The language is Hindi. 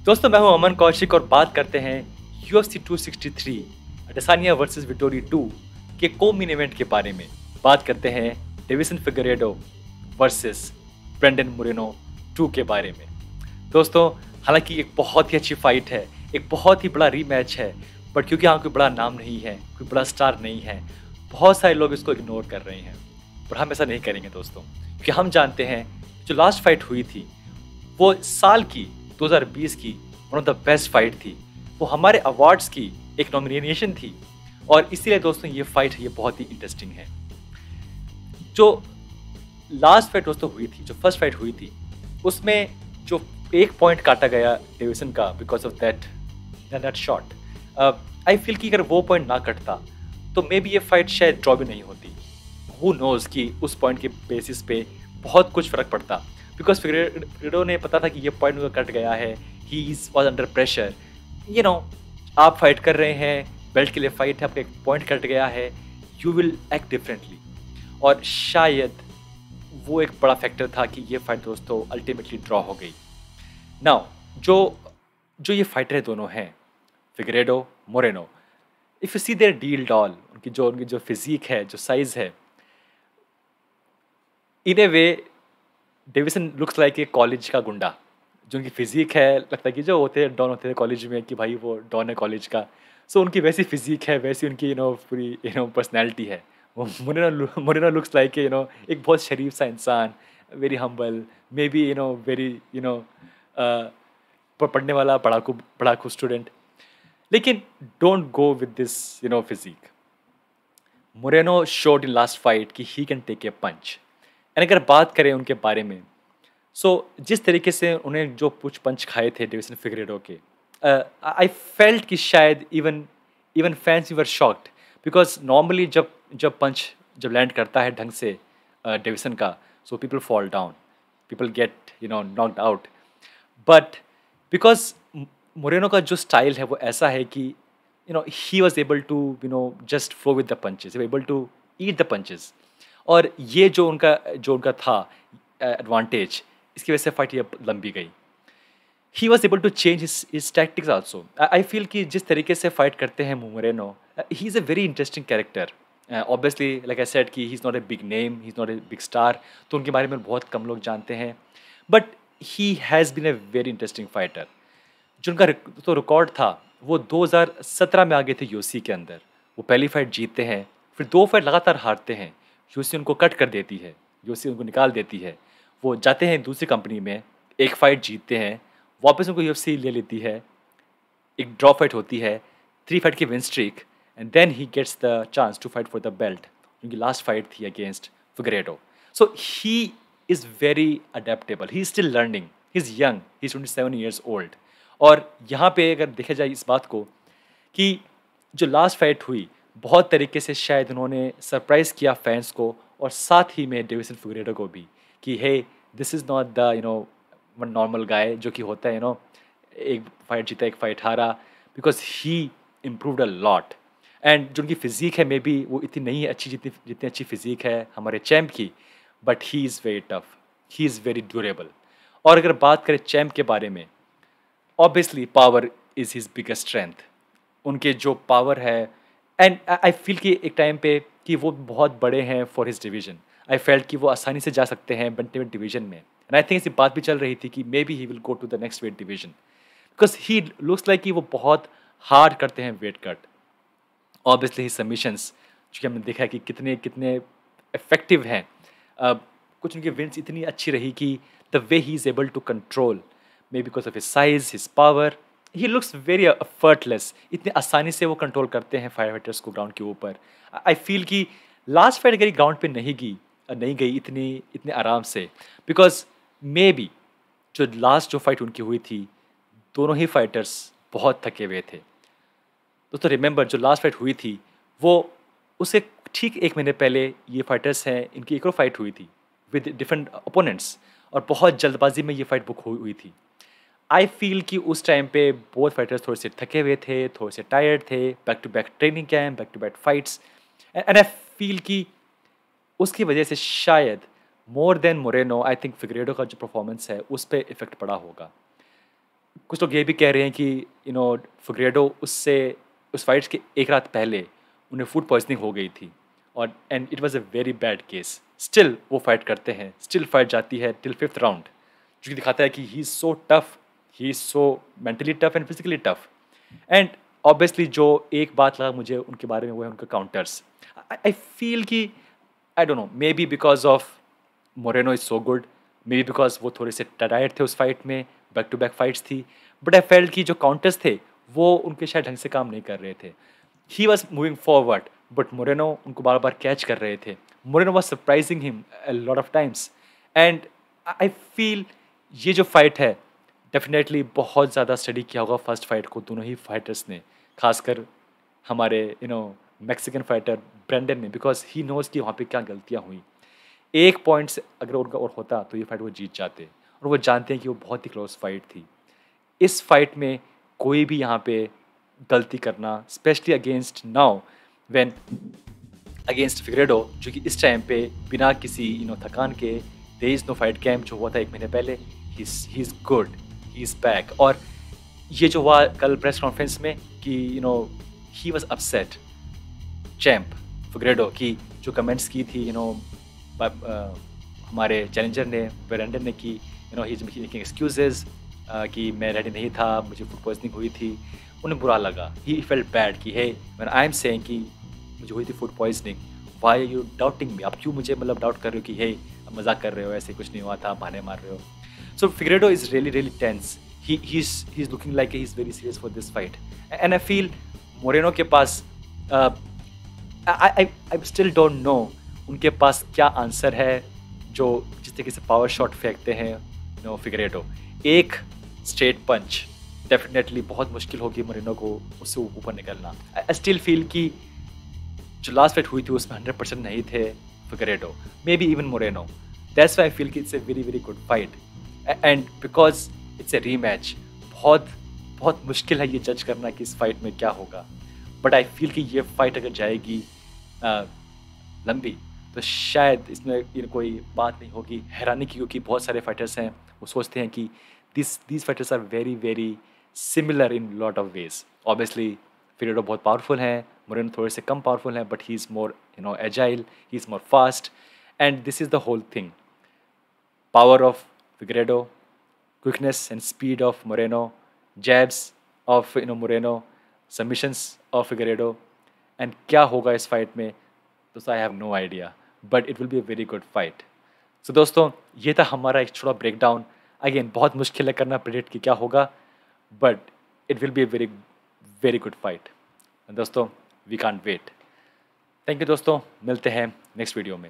दोस्तों मैं हूं अमन कौशिक और बात करते हैं UFC 263 अडेसानिया वर्सेस विटोरी 2 के को मेन इवेंट के बारे में। बात करते हैं Davison Figueiredo versus Brendan Moreno 2 के बारे में। दोस्तों हालांकि एक बहुत ही अच्छी फाइट है, एक बहुत ही बड़ा रीमैच है, बट क्योंकि यहाँ कोई बड़ा नाम नहीं है, कोई बड़ा स्टार नहीं है, बहुत सारे लोग इसको इग्नोर कर रहे हैं। पर हम ऐसा नहीं करेंगे दोस्तों, क्योंकि हम जानते हैं जो लास्ट फाइट हुई थी वो साल की 2020 की one of the best fight थी। वो हमारे अवार्ड्स की एक नॉमिनेशन थी और इसीलिए दोस्तों ये फाइट ये बहुत ही इंटरेस्टिंग है। जो लास्ट फाइट दोस्तों हुई थी, जो फर्स्ट फाइट हुई थी, उसमें जो एक पॉइंट काटा गया डेविसन का because of that shot, I feel कि अगर वो पॉइंट ना कटता तो मे बी ये फाइट शायद ड्रॉ भी नहीं होती। हु नोज कि उस पॉइंट के बेसिस पे बहुत कुछ फर्क पड़ता, बिकॉज फिगरेडो ने पता था कि ये पॉइंट कट गया है, ही वॉज अंडर प्रेशर। आप फाइट कर रहे हैं, बेल्ट के लिए फाइट है, आपका एक पॉइंट कट गया है, यू विल एक्ट डिफरेंटली। और शायद वो एक बड़ा फैक्टर था कि ये फाइट दोस्तों अल्टीमेटली ड्रॉ हो गई। नाउ जो जो ये फाइटर है दोनों हैं Figueiredo Moreno, if you see their डील डॉल, उनकी जो फिजिक है, जो साइज है, in a way Davison looks like a college का गुंडा। जो उनकी फिजिक है, लगता है कि जो होते हैं डॉन होते हैं कॉलेज में कि भाई वो डॉन है कॉलेज का। सो उनकी वैसी फिजिक है, वैसी उनकी पूरी पर्सनैलिटी है। वो मोरेनो लुक्स लाइक एक बहुत शरीफ सा इंसान, very humble, may be very पढ़ने वाला पढ़ाकू पढ़ाकू स्टूडेंट। लेकिन don't go with this physique. Moreno showed in last fight कि he can take a punch. And अगर बात करें उनके बारे में, जिस तरीके से उन्हें जो कुछ पंच खाए थे डेविसन फिगरेडो के, आई फेल्ट कि शायद even fans were shocked, because normally जब पंच लैंड करता है ढंग से डेविसन का, so people fall down, people get knocked out. But because Moreno का जो स्टाइल है वो ऐसा है कि he was able to just flow with the punches, he was able to eat the punches। और ये जो उनका था एडवांटेज, इसकी वजह से फाइट ये लंबी गई। He was able to change his tactics also। I feel कि जिस तरीके से फाइट करते हैं Moreno, he is a very interesting character. Obviously like I said कि he is not a big name, he is not a big star, तो उनके बारे में बहुत कम लोग जानते हैं, but he has been a very interesting fighter. जो उनका तो रिकॉर्ड था वो 2017 में आ गए थे यूसी के अंदर। वो पहली फाइट जीतते हैं, फिर 2 फाइट लगातार हारते हैं, यूसी उनको कट कर देती है, यूसी उनको निकाल देती है। वो जाते हैं दूसरी कंपनी में, एक फाइट जीतते हैं, वापस उनको यूएफसी ले लेती है, एक ड्रॉ फाइट होती है, 3 फाइट की win streak, and then he gets the chance to fight for the belt. उनकी लास्ट फाइट थी against Figueiredo. So he is very adaptable, he is still learning, he is young, he is 27 years old. और यहाँ पे अगर देखा जाए इस बात को कि जो लास्ट फाइट हुई, बहुत तरीके से शायद उन्होंने सरप्राइज़ किया फैंस को और साथ ही में डेविसन फिगरेडो को भी कि hey, this is not the one normal guy जो कि होता है एक फाइट जीता एक फाइट हारा, because he improved a lot. And जो उनकी फिजिक है, मे बी वो इतनी नहीं है अच्छी जितनी अच्छी फिजिक है हमारे चैम्प की, but he is very tough, he is very durable. और अगर बात करें चैम्प के बारे में, obviously power is his biggest strength. उनके जो पावर है, एंड आई फील कि एक टाइम पे कि वो बहुत बड़े हैं for his division. I felt कि वो आसानी से जा सकते हैं वेट डिवीजन में, एंड आई थिंक ऐसी बात भी चल रही थी कि maybe he will go to the next weight division, because he looks like कि वो बहुत हार्ड करते हैं weight cut. Obviously his submissions, चूँकि हमने देखा है कि कितने कितने इफेक्टिव हैं। कुछ उनकी विंस इतनी अच्छी रही कि the way he is able to control, may because of his size, his power, he looks very effortless. इतने आसानी से वो कंट्रोल करते हैं फायर फाइटर्स को ग्राउंड के ऊपर। आई फील कि लास्ट फाइट अगर ग्राउंड पे नहीं गई इतने आराम से, बिकॉज मे बी जो फाइट उनकी हुई थी, दोनों ही फाइटर्स बहुत थके हुए थे। दोस्तों रिमेंबर, जो लास्ट फाइट हुई थी वो उससे ठीक 1 महीने पहले ये फाइटर्स हैं, इनकी एक और फाइट हुई थी विद डिफरेंट ओपोनेंट्स, और बहुत जल्दबाजी में ये फाइट बुक हुई थी। आई फील कि उस टाइम पे बोथ फाइटर्स थोड़े से थके हुए थे, थोड़े से टायर्ड थे, back to back training camp, back to back fights, and I feel कि उसकी वजह से शायद more than Moreno, I think Figueiredo का जो परफॉर्मेंस है उस पर इफेक्ट पड़ा होगा। कुछ लोग ये भी कह रहे हैं कि फिगरेडो उससे उस फाइट्स के एक रात पहले उन्हें फूड पॉइजनिंग हो गई थी, और and it was a very bad case. Still वो फाइट करते हैं, स्टिल फाइट जाती है टिल 5th राउंड, जो कि दिखाता है कि he is so tough, he is so mentally tough and physically tough. And obviously जो एक बात लगा मुझे उनके बारे में वो है उनका काउंटर्स। आई फील कि I don't know, may be because of Moreno is so good, may be because वो थोड़े से टायर्ड थे उस फाइट में, बैक टू बैक फाइट्स थी, बट आई फेल्ट कि जो काउंटर्स थे वो उनके शायद ढंग से काम नहीं कर रहे थे। He was moving forward but Moreno उनको बार बार कैच कर रहे थे। Moreno was surprising him a lot of times. And I feel ये जो फाइट है डेफिनेटली बहुत ज़्यादा स्टडी किया होगा फर्स्ट फाइट को दोनों ही फाइटर्स ने, खासकर हमारे मैक्सिकन फाइटर ब्रेंडन ने, बिकॉज ही नोज कि वहाँ पे क्या गलतियाँ हुई। एक पॉइंट से अगर उनका और होता तो ये फाइट वो जीत जाते, और वो जानते हैं कि वो बहुत ही क्लोज फाइट थी। इस फाइट में कोई भी यहाँ पे गलती करना, specially against now when against Figueiredo, जो कि इस टाइम पे बिना किसी थकान के, there is no fight camp जो हुआ था 1 महीने पहले, he is good, he is back. और ये जो हुआ कल प्रेस कॉन्फ्रेंस में कि he was upset champ Figueiredo की, जो कमेंट्स की थी हमारे चैलेंजर ने, ब्रेंडन ने, कि ही इज मेकिंग एक्सक्यूजेज कि मैं रेडी नहीं था, मुझे फूड पॉइजनिंग हुई थी। उन्हें बुरा लगा, ही फेल्ट बैड कि hey when I am saying कि मुझे हुई थी food poisoning, why are you doubting me, आप क्यों मुझे मतलब डाउट कर रहे हो कि हे आप मजाक कर रहे हो, ऐसे कुछ नहीं हुआ था, बहाने मार रहे हो। So Figueiredo is really tense, he's looking like he's very serious for this fight, and I feel Moreno के पास I still don't know उनके पास क्या आंसर है जो जिस तरीके से पावर शॉट फेंकते हैं फिगरेडो। एक स्ट्रेट पंच डेफिनेटली बहुत मुश्किल होगी मोरेनो को उससे ऊपर निकलना। आई स्टिल फील कि जो लास्ट फाइट हुई थी उसमें 100% नहीं थे Figueiredo, may be even Moreno. That's why I feel कि it's a very good fight, and because it's a rematch, बहुत बहुत मुश्किल है ये जज करना कि इस फाइट में क्या होगा। बट आई फील कि ये फाइट अगर जाएगी लंबी तो शायद इसमें कोई बात नहीं होगी हैरानी की, क्योंकि बहुत सारे फाइटर्स हैं वो सोचते हैं कि these fighters are very similar in lot of ways. Obviously Figueiredo बहुत पावरफुल हैं, मोरेनो थोड़े से कम पावरफुल हैं, but he is more agile, he is more fast, and this is the whole thing. Power of Figueiredo, quickness and speed of Moreno, jabs of Moreno, submissions of Figueiredo, and क्या होगा इस फाइट में दोस्तों, I have no idea, but it will be a very good fight. So दोस्तों, ये था हमारा एक छोटा ब्रेक डाउन। अगेन बहुत मुश्किल है करना प्रेडिक्ट कि क्या होगा, but it will be a very good fight. दोस्तों, we can't wait. Thank you दोस्तों, मिलते हैं नेक्स्ट वीडियो में।